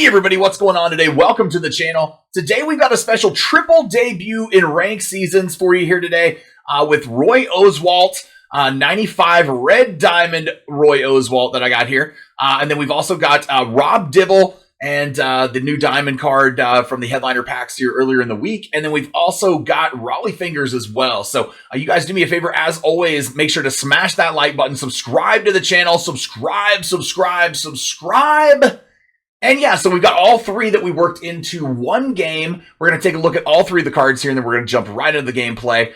everybody, what's going on today? Welcome to the channel. Today we've got a special triple debut in ranked seasons for you here today with Roy Oswalt, 95 Red Diamond Roy Oswalt that I got here. And then we've also got Rob Dibble and the new diamond card from the headliner packs here earlier in the week. And then we've also got Rollie Fingers as well. So you guys do me a favor, as always, make sure to smash that like button, subscribe to the channel, subscribe. And yeah, so we've got all three that we worked into one game. We're going to take a look at all three of the cards here, and then we're going to jump right into the gameplay.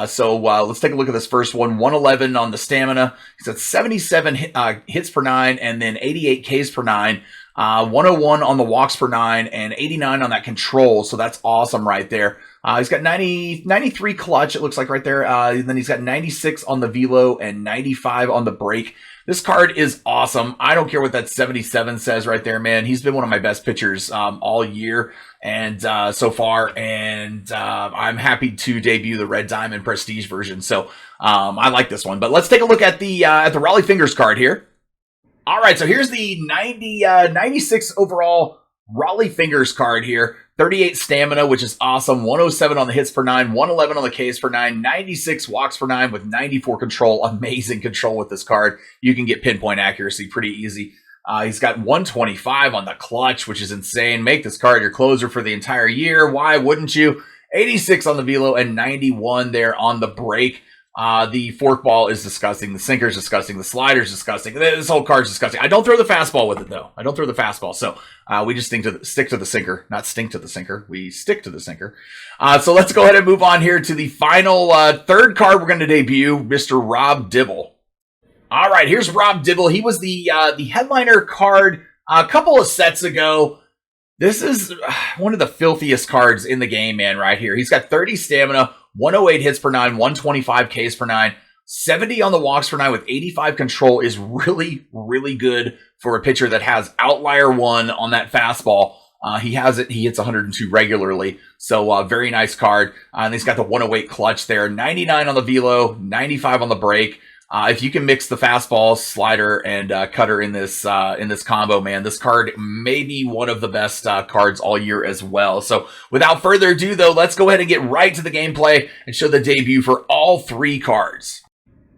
So let's take a look at this first one. 111 on the stamina. He's at 77 hits per 9, and then 88 Ks per 9. 101 on the walks per 9, and 89 on that control. So that's awesome right there. He's got 93 clutch, it looks like right there. Then he's got 96 on the velo and 95 on the break. This card is awesome. I don't care what that 77 says right there, man. He's been one of my best pitchers all year and so far, and I'm happy to debut the Red Diamond Prestige version. So I like this one. But let's take a look at the Rollie Fingers card here. All right, so here's the 96 overall Rollie Fingers card here. 38 stamina, which is awesome. 107 on the hits per 9, 111 on the Ks per 9, 96 walks per 9 with 94 control. Amazing control with this card. You can get pinpoint accuracy pretty easy. He's got 125 on the clutch, which is insane. Make this card your closer for the entire year. Why wouldn't you? 86 on the velo and 91 there on the break. The forkball is disgusting. The sinker is disgusting. The slider is disgusting. This whole card is disgusting. I don't throw the fastball with it, though. I don't throw the fastball. So we just stick to the sinker. Not stink to the sinker. We stick to the sinker. So let's go ahead and move on here to the final third card we're going to debut, Mr. Rob Dibble. All right, here's Rob Dibble. He was the headliner card a couple of sets ago. This is one of the filthiest cards in the game, man, right here. He's got 30 stamina, 108 hits per 9, 125 Ks per 9, 70 on the walks per 9 with 85 control is really, really good for a pitcher that has outlier 1 on that fastball. He has it. He hits 102 regularly. So very nice card. And he's got the 108 clutch there, 99 on the velo, 95 on the break. If you can mix the fastball, slider, and cutter in this combo, man, this card may be one of the best cards all year as well. So without further ado, though, let's go ahead and get right to the gameplay and show the debut for all three cards.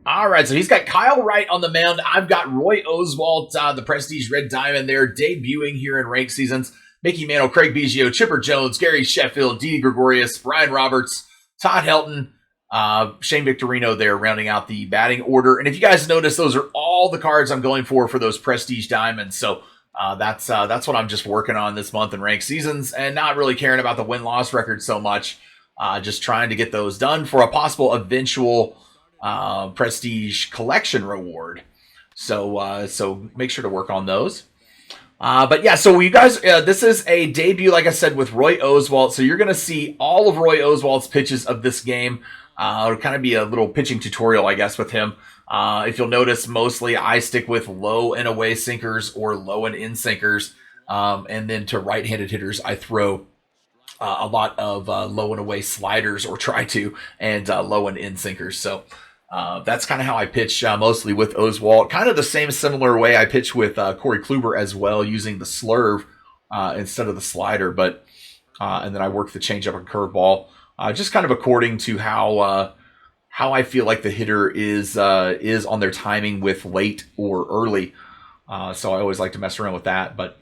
All right, so he's got Kyle Wright on the mound. I've got Roy Oswalt, the Prestige Red Diamond there, debuting here in ranked seasons. Mickey Mantle, Craig Biggio, Chipper Jones, Gary Sheffield, Didi Gregorius, Brian Roberts, Todd Helton, Shane Victorino there rounding out the batting order. And if you guys notice, those are all the cards I'm going for those Prestige Diamonds. So that's what I'm just working on this month in ranked seasons, and not really caring about the win-loss record so much. Just trying to get those done for a possible eventual Prestige collection reward. So make sure to work on those. But yeah, so you guys, this is a debut, like I said, with Roy Oswalt. So you're going to see all of Roy Oswalt's pitches of this game. It'll kind of be a little pitching tutorial, I guess, with him. If you'll notice, mostly I stick with low and away sinkers or low and in sinkers. And then to right-handed hitters, I throw a lot of low and away sliders, or try to, and low and in sinkers. So that's kind of how I pitch mostly with Oswalt. Kind of the same similar way I pitch with Corey Kluber as well, using the slurve instead of the slider. But and then I work the changeup and curveball. Just kind of according to how I feel like the hitter is on their timing with late or early. So I always like to mess around with that. But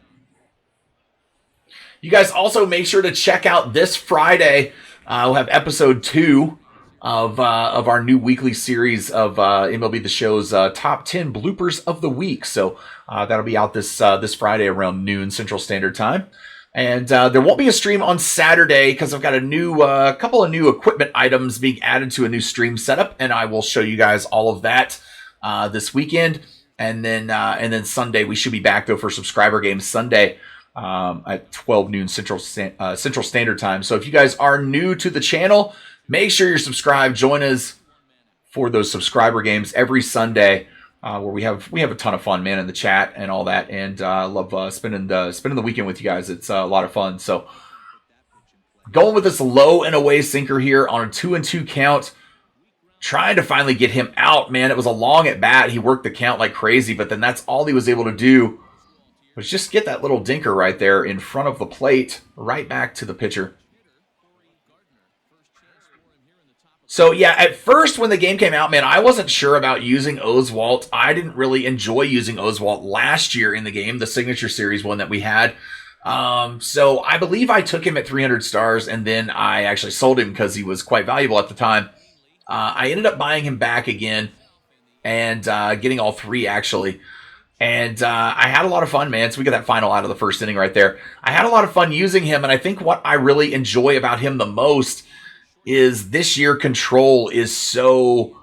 you guys also make sure to check out this Friday. We'll have episode 2 of our new weekly series of MLB The Show's top 10 bloopers of the week. So that'll be out this Friday around noon Central Standard Time. And there won't be a stream on Saturday because I've got a couple of new equipment items being added to a new stream setup, and I will show you guys all of that this weekend. And then Sunday we should be back though for subscriber games Sunday at 12 noon Central Standard Time. So if you guys are new to the channel, make sure you're subscribed. Join us for those subscriber games every Sunday. Where we have a ton of fun, man, in the chat and all that, and love spending the weekend with you guys. It's a lot of fun. So going with this low and away sinker here on a 2-2 count, trying to finally get him out, man. It was a long at bat. He worked the count like crazy, but then that's all he was able to do was just get that little dinker right there in front of the plate, right back to the pitcher. So yeah, at first when the game came out, man, I wasn't sure about using Oswalt. I didn't really enjoy using Oswalt last year in the game, the Signature Series one that we had. So I believe I took him at 300 stars, and then I actually sold him because he was quite valuable at the time. I ended up buying him back again and getting all three, actually. And I had a lot of fun, man. So we got that final out of the first inning right there. I had a lot of fun using him, and I think what I really enjoy about him the most is this year control is so,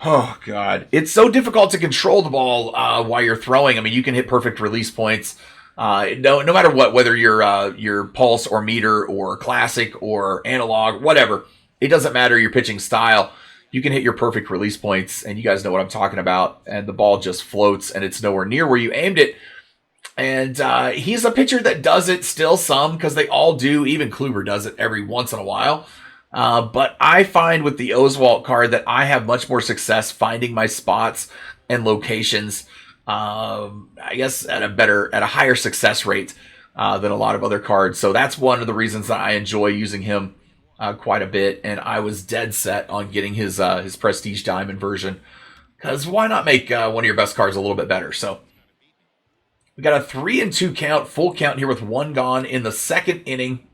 oh god, it's so difficult to control the ball while you're throwing. I mean, you can hit perfect release points no matter what, whether you're pulse or meter or classic or analog, whatever. It doesn't matter your pitching style. You can hit your perfect release points, and you guys know what I'm talking about, and the ball just floats and it's nowhere near where you aimed it. And he's a pitcher that does it still some, because they all do. Even Kluber does it every once in a while. But I find with the Oswalt card that I have much more success finding my spots and locations, I guess at a higher success rate than a lot of other cards. So that's one of the reasons that I enjoy using him quite a bit. And I was dead set on getting his Prestige Diamond version, because why not make one of your best cards a little bit better? So we got a 3-2 count, full count here with one gone in the second inning.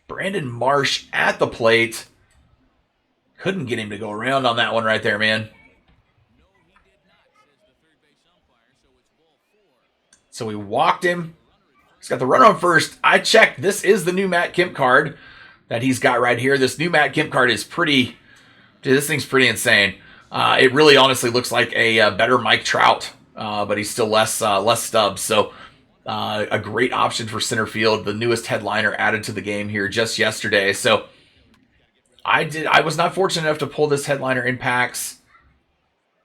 Brandon Marsh at the plate. Couldn't get him to go around on that one right there, man. So we walked him. He's got the runner on first. I checked. This is the new Matt Kemp card that he's got right here. This new Matt Kemp card is pretty... Dude, this thing's pretty insane. It really honestly looks like a better Mike Trout, but he's still less stubs. So a great option for center field. The newest headliner added to the game here just yesterday. So I was not fortunate enough to pull this headliner in packs.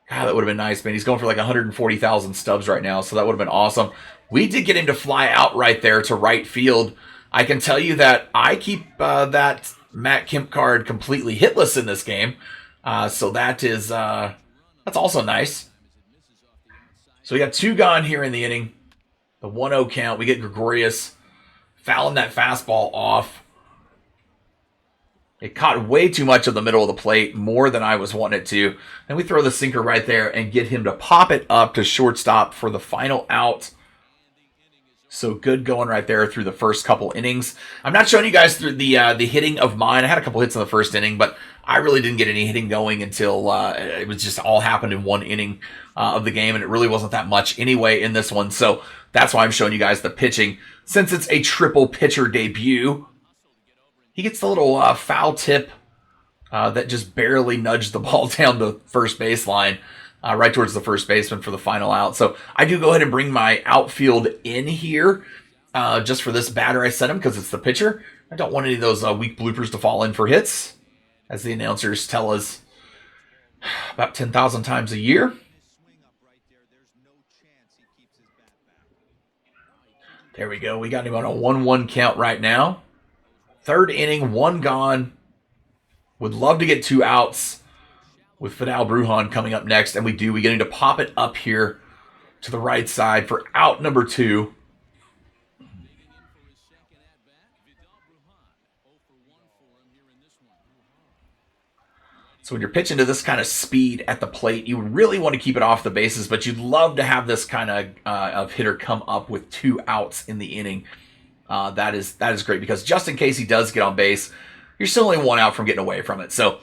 God, that would have been nice, man. He's going for like 140,000 stubs right now, so that would have been awesome. We did get him to fly out right there to right field. I can tell you that I keep that Matt Kemp card completely hitless in this game. So that's also nice. So we got two gone here in the inning. The 1-0 count. We get Gregorius fouling that fastball off. It caught way too much of the middle of the plate, more than I was wanting it to. Then we throw the sinker right there and get him to pop it up to shortstop for the final out. So good going right there through the first couple innings. I'm not showing you guys through the hitting of mine. I had a couple hits in the first inning, but I really didn't get any hitting going until it was just all happened in one inning of the game, and it really wasn't that much anyway in this one. So that's why I'm showing you guys the pitching. Since it's a triple pitcher debut, he gets the little foul tip that just barely nudged the ball down the first baseline, right towards the first baseman for the final out. So I do go ahead and bring my outfield in here just for this batter I set him, because it's the pitcher. I don't want any of those weak bloopers to fall in for hits, as the announcers tell us about 10,000 times a year. There we go. We got him on a 1-1 count right now. Third inning, one gone. Would love to get two outs with Fidel Brujan coming up next, and we do. We get him to pop it up here to the right side for out number 2. So when you're pitching to this kind of speed at the plate, you really want to keep it off the bases, but you'd love to have this kind of hitter come up with two outs in the inning. That is great, because just in case he does get on base, you're still only one out from getting away from it. So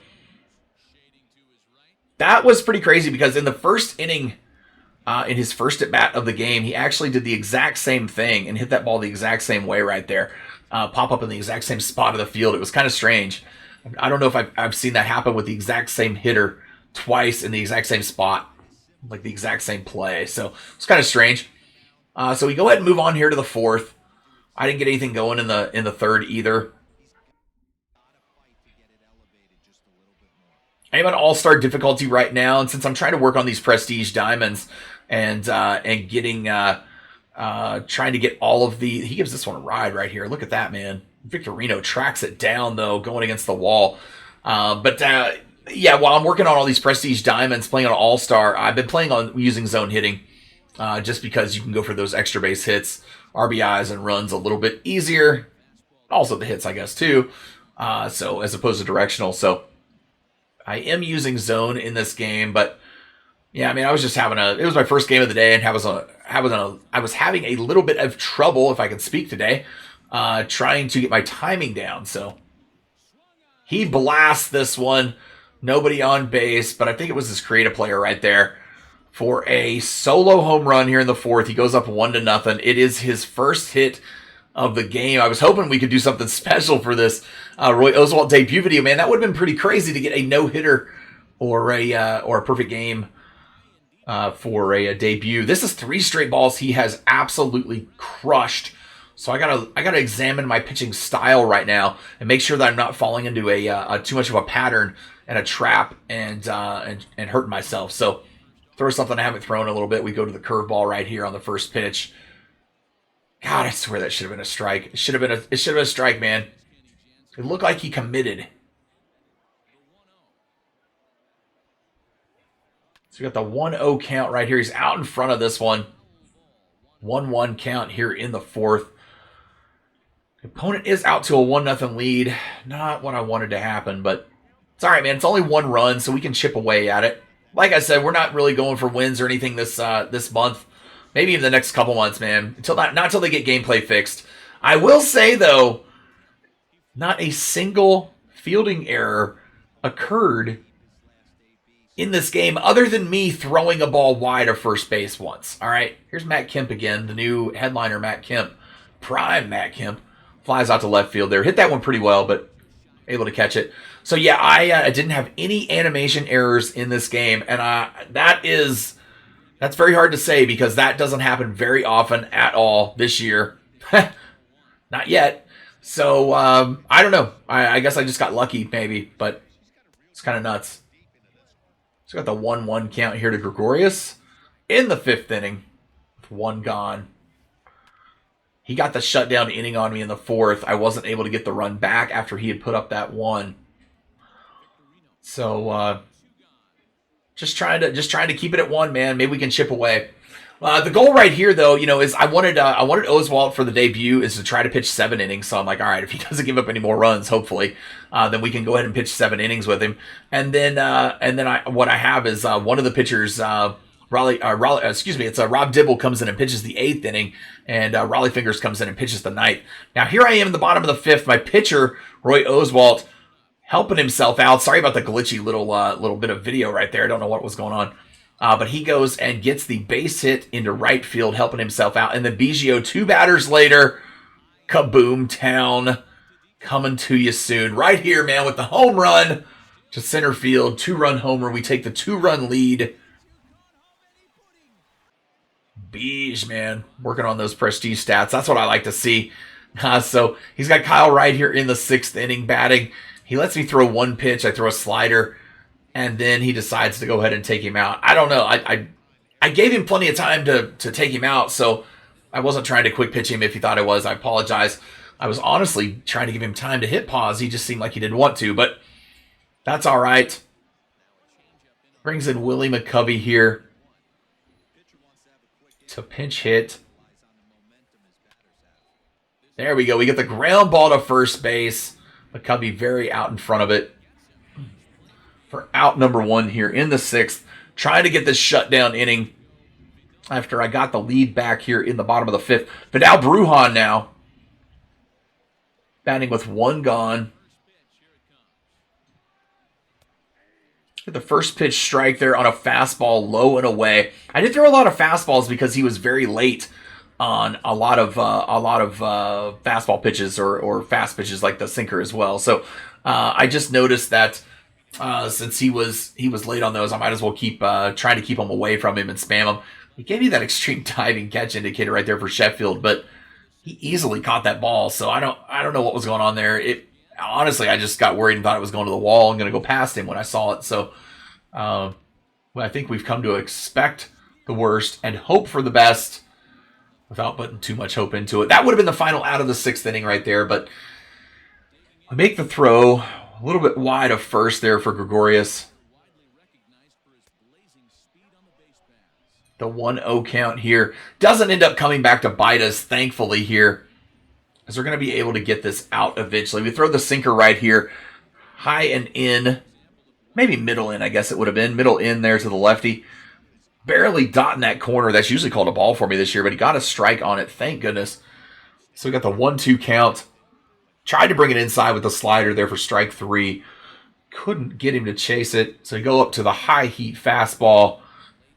that was pretty crazy, because in the first inning, in his first at bat of the game, he actually did the exact same thing and hit that ball the exact same way right there. Pop up in the exact same spot of the field. It was kind of strange. I don't know if I've seen that happen with the exact same hitter twice in the exact same spot, like the exact same play. So it's kind of strange. So we go ahead and move on here to the fourth. I didn't get anything going in the third either. I'm on all-star difficulty right now, and since I'm trying to work on these Prestige Diamonds and getting trying to get all of the... He gives this one a ride right here. Look at that, man. Victorino tracks it down, though, going against the wall. Yeah, while I'm working on all these Prestige Diamonds, playing on All-Star, I've been playing on using zone hitting just because you can go for those extra base hits, RBIs, and runs a little bit easier. Also the hits, I guess, too. So as opposed to directional. So I am using zone in this game, but yeah, I mean, I was just having it was my first game of the day, and I was having a little bit of trouble, if I can speak today, trying to get my timing down. So he blasts this one. Nobody on base, but I think it was his creative player right there for a solo home run here in the fourth. He goes up 1-0. It is his first hit of the game. I was hoping we could do something special for this Roy Oswalt debut video, man. That would have been pretty crazy to get a no-hitter or a perfect game for a debut. This is 3 straight balls he has absolutely crushed. So I gotta examine my pitching style right now and make sure that I'm not falling into a too much of a pattern and a trap and hurting myself. So throw something I haven't thrown in a little bit. We go to the curveball right here on the first pitch. God, I swear that should have been a strike. It should have been a strike, man. It looked like he committed. So we got the 1-0 count right here. He's out in front of this one. 1-1 count here in the fourth. The opponent is out to a 1-0 lead. Not what I wanted to happen, but it's all right, man. It's only 1 run, so we can chip away at it. Like I said, we're not really going for wins or anything this month. Maybe even the next couple months, man. Not until they get gameplay fixed. I will say, though, not a single fielding error occurred in this game other than me throwing a ball wide of first base once. All right, here's Matt Kemp again, the new headliner Matt Kemp. Prime Matt Kemp. Flies out to left field there. Hit that one pretty well, but able to catch it. So, yeah, I didn't have any animation errors in this game, and that's very hard to say because that doesn't happen very often at all this year. Not yet. So, I don't know. I guess I just got lucky, maybe, but it's kind of nuts. So, got the 1-1 count here to Gregorius in the 5th inning with 1 gone. He got the shutdown inning on me in the 4th. I wasn't able to get the run back after he had put up that 1. So, just trying to keep it at 1, man. Maybe we can chip away. The goal right here, though, is I wanted Oswalt for the debut is to try to pitch 7 innings. So I'm like, all right, if he doesn't give up any more runs, hopefully, then we can go ahead and pitch 7 innings with him. And then what I have is one of the pitchers, it's Rob Dibble comes in and pitches the 8th inning, and Rollie Fingers comes in and pitches the 9th. Now here I am in the bottom of the 5th. My pitcher, Roy Oswalt, helping himself out. Sorry about the glitchy little bit of video right there. I don't know what was going on. But he goes and gets the base hit into right field, helping himself out. And then Biggio, 2 batters later, kaboom town, coming to you soon. Right here, man, with the home run to center field. 2-run homer. We take the 2-run lead. Beige, man, working on those prestige stats. That's what I like to see. So he's got Kyle right here in the 6th inning batting. He lets me throw 1 pitch. I throw a slider, and then he decides to go ahead and take him out. I don't know. I gave him plenty of time to take him out, so I wasn't trying to quick pitch him if he thought I was. I apologize. I was honestly trying to give him time to hit pause. He just seemed like he didn't want to, but that's all right. Brings in Willie McCovey here to pinch hit. There we go. We get the ground ball to first base. McCovey very out in front of it for out number 1 here in the 6th. Trying to get this shutdown inning after I got the lead back here in the bottom of the 5th. Vidal Brujan now batting with 1 gone. The first pitch strike there on a fastball low and away. I did throw a lot of fastballs because he was very late on a lot of fastball pitches or fast pitches like the sinker as well. So I just noticed that since he was late on those, I might as well keep trying to keep him away from him and spam him. He gave you that extreme diving catch indicator right there for Sheffield, but he easily caught that ball. So I don't know what was going on there. Honestly, I just got worried and thought it was going to the wall and going to go past him when I saw it. So I think we've come to expect the worst and hope for the best without putting too much hope into it. That would have been the final out of the 6th inning right there, but I make the throw a little bit wide of first there for Gregorius. The 1-0 count here. Doesn't end up coming back to bite us, thankfully, here. As we're going to be able to get this out eventually. We throw the sinker right here. High and in. Maybe middle in, I guess it would have been. Middle in there to the lefty. Barely dotting that corner. That's usually called a ball for me this year, but he got a strike on it. Thank goodness. So we got the 1-2 count. Tried to bring it inside with the slider there for strike 3. Couldn't get him to chase it. So we go up to the high heat fastball.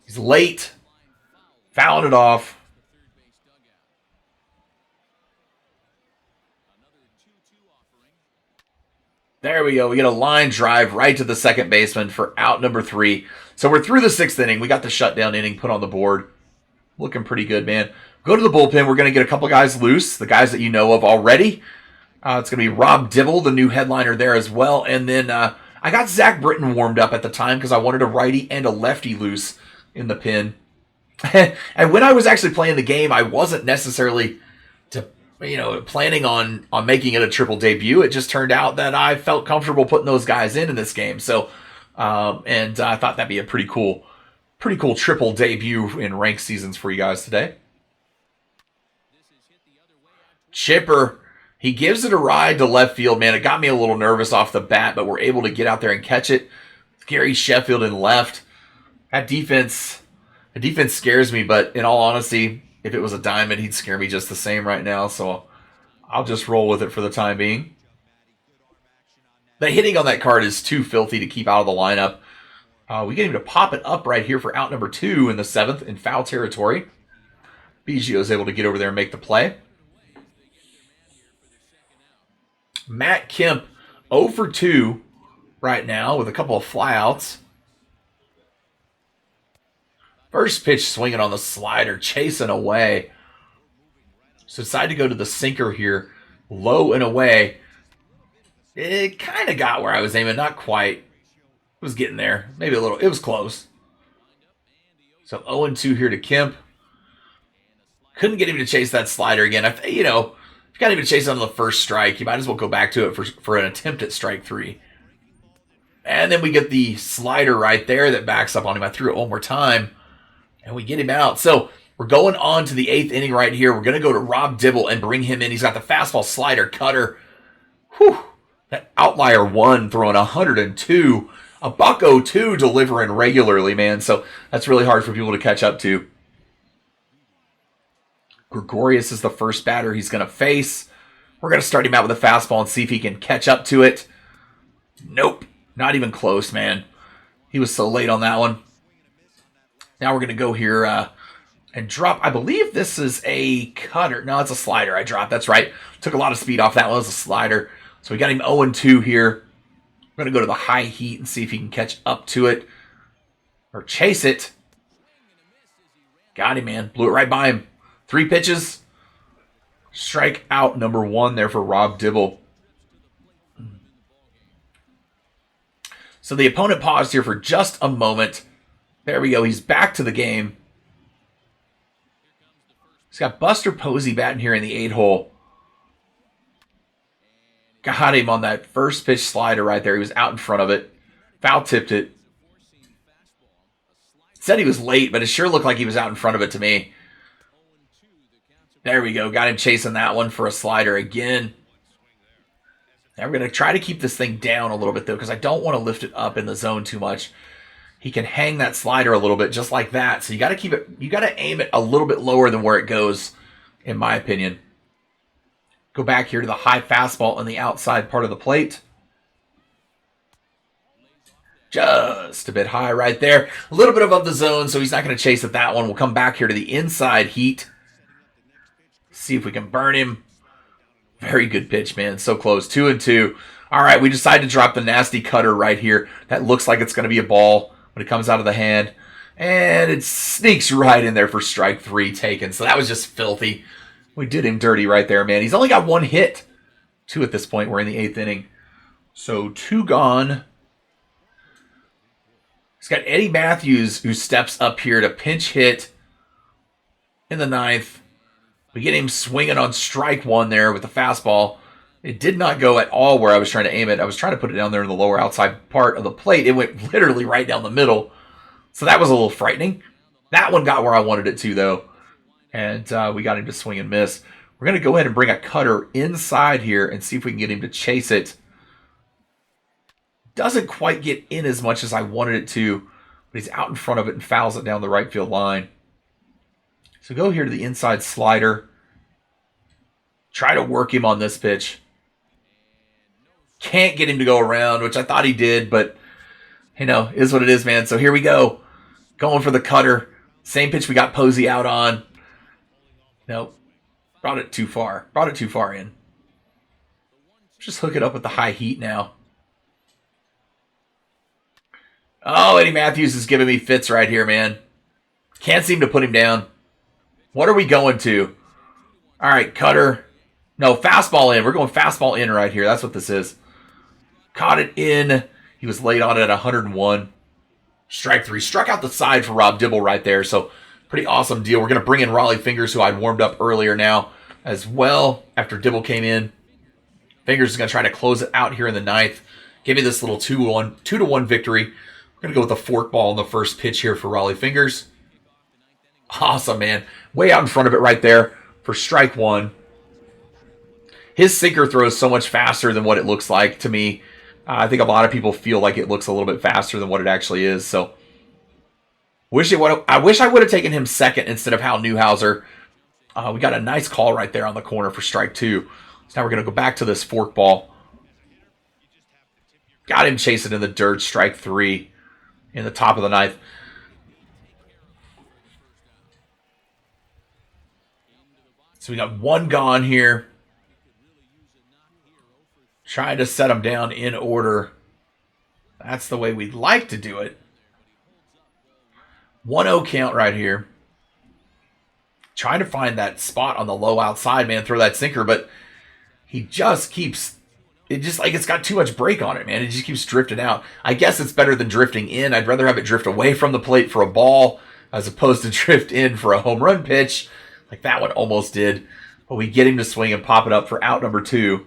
He's late. Fouling it off. There we go. We get a line drive right to the second baseman for out number 3. So we're through the 6th inning. We got the shutdown inning put on the board. Looking pretty good, man. Go to the bullpen. We're going to get a couple guys loose. The guys that you know of already. It's going to be Rob Dibble, the new headliner there as well. And then I got Zach Britton warmed up at the time because I wanted a righty and a lefty loose in the pen. And when I was actually playing the game, I wasn't necessarily planning on making it a triple debut. It just turned out that I felt comfortable putting those guys in this game. So, and I thought that'd be a pretty cool triple debut in ranked seasons for you guys today. Chipper, he gives it a ride to left field, man. It got me a little nervous off the bat, but we're able to get out there and catch it. Gary Sheffield in left. That defense scares me, but in all honesty, if it was a diamond, he'd scare me just the same right now, so I'll just roll with it for the time being. The hitting on that card is too filthy to keep out of the lineup. We get him to pop it up right here for out number 2 in the 7th in foul territory. Biggio is able to get over there and make the play. Matt Kemp 0 for 2 right now with a couple of flyouts. First pitch swinging on the slider, chasing away. So decide to go to the sinker here, low and away. It kind of got where I was aiming, not quite. It was getting there, maybe a little. It was close. So 0-2 here to Kemp. Couldn't get him to chase that slider again. If you got him to chase on the first strike, you might as well go back to it for an attempt at strike 3. And then we get the slider right there that backs up on him. I threw it one more time. And we get him out. So we're going on to the 8th inning right here. We're going to go to Rob Dibble and bring him in. He's got the fastball, slider, cutter. Whew. That outlier 1 throwing 102. A $102 delivering regularly, man. So that's really hard for people to catch up to. Gregorius is the first batter he's going to face. We're going to start him out with a fastball and see if he can catch up to it. Nope. Not even close, man. He was so late on that one. Now we're going to go here and drop. I believe this is a cutter. No, it's a slider I dropped. That's right. Took a lot of speed off that one. It was a slider. So we got him 0-2 here. We're going to go to the high heat and see if he can catch up to it or chase it. Got him, man. Blew it right by him. 3 pitches. Strike out number 1 there for Rob Dibble. So the opponent paused here for just a moment. There we go. He's back to the game. He's got Buster Posey batting here in the 8-hole. Got him on that first pitch slider right there. He was out in front of it. Foul tipped it. Said he was late, but it sure looked like he was out in front of it to me. There we go. Got him chasing that one for a slider again. Now we're going to try to keep this thing down a little bit, though, because I don't want to lift it up in the zone too much. He can hang that slider a little bit just like that. So you got to keep it, you got to aim it a little bit lower than where it goes, in my opinion. Go back here to the high fastball on the outside part of the plate. Just a bit high right there. A little bit above the zone, so he's not going to chase at that one. We'll come back here to the inside heat. See if we can burn him. Very good pitch, man. So close. 2-2. All right, we decide to drop the nasty cutter right here. That looks like it's going to be a ball when it comes out of the hand. And it sneaks right in there for strike 3 taken. So that was just filthy. We did him dirty right there, man. He's only got 1 hit. 2 at this point. We're in the 8th inning. So 2 gone. He's got Eddie Matthews who steps up here to pinch hit in the 9th. We get him swinging on strike 1 there with the fastball. It did not go at all where I was trying to aim it. I was trying to put it down there in the lower outside part of the plate. It went literally right down the middle. So that was a little frightening. That one got where I wanted it to, though. And we got him to swing and miss. We're going to go ahead and bring a cutter inside here and see if we can get him to chase it. Doesn't quite get in as much as I wanted it to, but he's out in front of it and fouls it down the right field line. So go here to the inside slider. Try to work him on this pitch. Can't get him to go around, which I thought he did, but, is what it is, man. So here we go. Going for the cutter. Same pitch we got Posey out on. Nope. Brought it too far. Brought it too far in. Just hook it up with the high heat now. Oh, Eddie Matthews is giving me fits right here, man. Can't seem to put him down. What are we going to? All right, cutter. No, fastball in. We're going fastball in right here. That's what this is. Caught it in. He was late on it at 101. Strike three. Struck out the side for Rob Dibble right there. So pretty awesome deal. We're going to bring in Rollie Fingers, who I'd warmed up earlier now as well after Dibble came in. Fingers is going to try to close it out here in the ninth. Give me this little 2-1 victory. We're going to go with a fork ball in the first pitch here for Rollie Fingers. Awesome, man. Way out in front of it right there for strike one. His sinker throws so much faster than what it looks like to me. I think a lot of people feel like it looks a little bit faster than what it actually is. So I wish I would have taken him second instead of Hal Newhouser. We got a nice call right there on the corner for strike two. So now we're going to go back to this fork ball. Got him chasing in the dirt. Strike three in the top of the ninth. So we got one gone here. Trying to set him down in order. That's the way we'd like to do it. 1-0 count right here. Trying to find that spot on the low outside, man. Throw that sinker, but he just keeps... it's got too much break on it, man. It just keeps drifting out. I guess it's better than drifting in. I'd rather have it drift away from the plate for a ball as opposed to drift in for a home run pitch. Like that one almost did. But we get him to swing and pop it up for out number 2.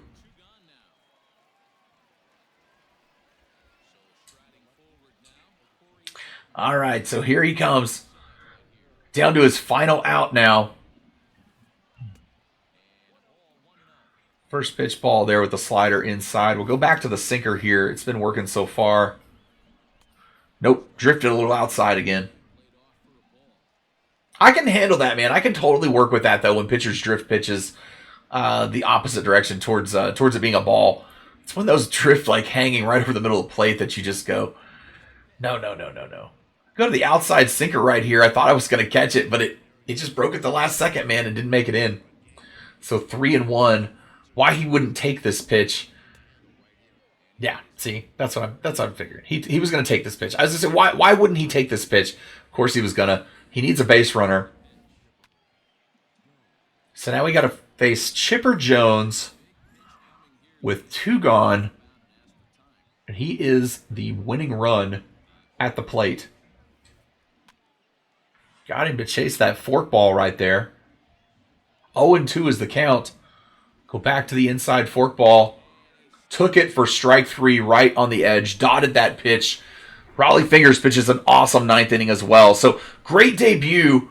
All right, so here he comes. Down to his final out now. First pitch ball there with the slider inside. We'll go back to the sinker here. It's been working so far. Nope, drifted a little outside again. I can handle that, man. I can totally work with that, though, when pitchers drift pitches the opposite direction towards it being a ball. It's when those drift like hanging right over the middle of the plate that you just go, no. Go to the outside sinker right here. I thought I was going to catch it, but it just broke at the last second, man, and didn't make it in. So 3-1. Why he wouldn't take this pitch? Yeah, see, that's what I'm figuring. He was going to take this pitch. I was going to say, why wouldn't he take this pitch? Of course he was going to. He needs a base runner. So now we got to face Chipper Jones with 2 gone, and he is the winning run at the plate. Got him to chase that fork ball right there. 0-2 is the count. Go back to the inside fork ball. Took it for strike 3 right on the edge. Dotted that pitch. Rollie Fingers pitches an awesome 9th inning as well. So great debut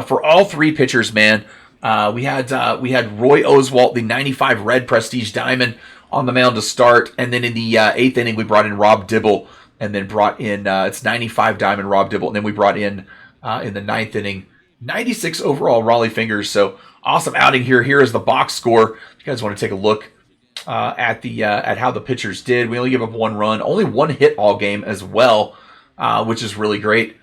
for all 3 pitchers, man. We had Roy Oswalt, the 95 Red Prestige Diamond, on the mound to start. And then in the 8th inning, we brought in Rob Dibble. And then brought in, it's 95 Diamond Rob Dibble. And then we brought in the 9th inning, 96 overall Rollie Fingers. So awesome outing here. Here is the box score. If you guys want to take a look at how the pitchers did, we only give up 1 run, only 1 hit all game as well, which is really great.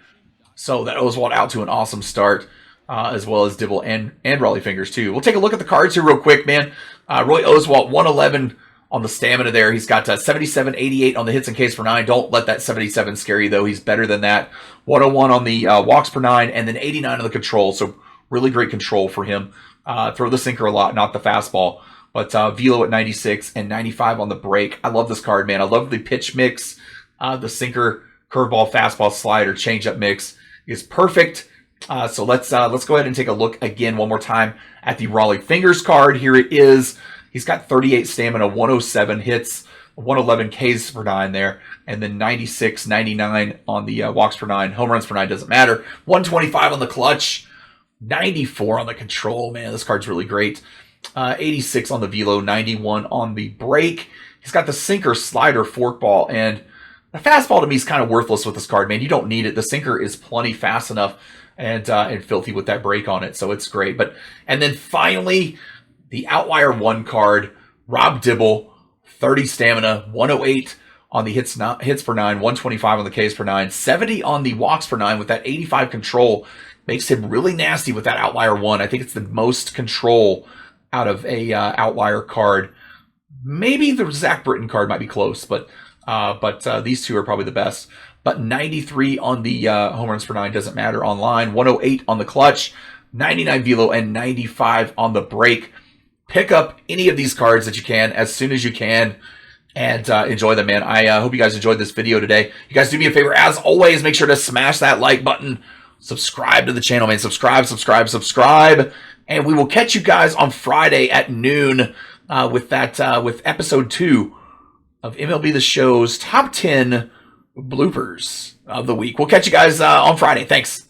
So that Oswalt out to an awesome start, as well as Dibble and Rollie Fingers too. We'll take a look at the cards here real quick, man. Roy Oswalt, 111 on the stamina there. He's got 77, 88 on the hits and Ks per 9. Don't let that 77 scare you, though. He's better than that. 101 on the walks per 9, and then 89 on the control. So really great control for him. Throw the sinker a lot, not the fastball. But velo at 96 and 95 on the break. I love this card, man. I love the pitch mix. The sinker, curveball, fastball, slider, changeup mix is perfect. So let's go ahead and take a look again one more time at the Rollie Fingers card. Here it is. He's got 38 stamina, 107 hits, 111 Ks per 9 there, and then 96, 99 on the walks per 9. Home runs per 9 doesn't matter. 125 on the clutch, 94 on the control. Man, this card's really great. 86 on the velo, 91 on the break. He's got the sinker, slider, forkball, and the fastball to me is kind of worthless with this card, man. You don't need it. The sinker is plenty fast enough and filthy with that break on it, so it's great. And then finally, the Outlier 1 card, Rob Dibble, 30 stamina, 108 on the hits per 9, 125 on the Ks per 9, 70 on the walks per 9 with that 85 control. Makes him really nasty with that Outlier 1. I think it's the most control out of a Outlier card. Maybe the Zach Britton card might be close, but these two are probably the best. But 93 on the home runs per 9 doesn't matter online. 108 on the clutch, 99 velo, and 95 on the break. Pick up any of these cards that you can as soon as you can and enjoy them, man. I hope you guys enjoyed this video today. You guys do me a favor, as always, make sure to smash that like button. Subscribe to the channel, man. Subscribe. And we will catch you guys on Friday at noon with episode 2 of MLB The Show's top 10 bloopers of the week. We'll catch you guys on Friday. Thanks.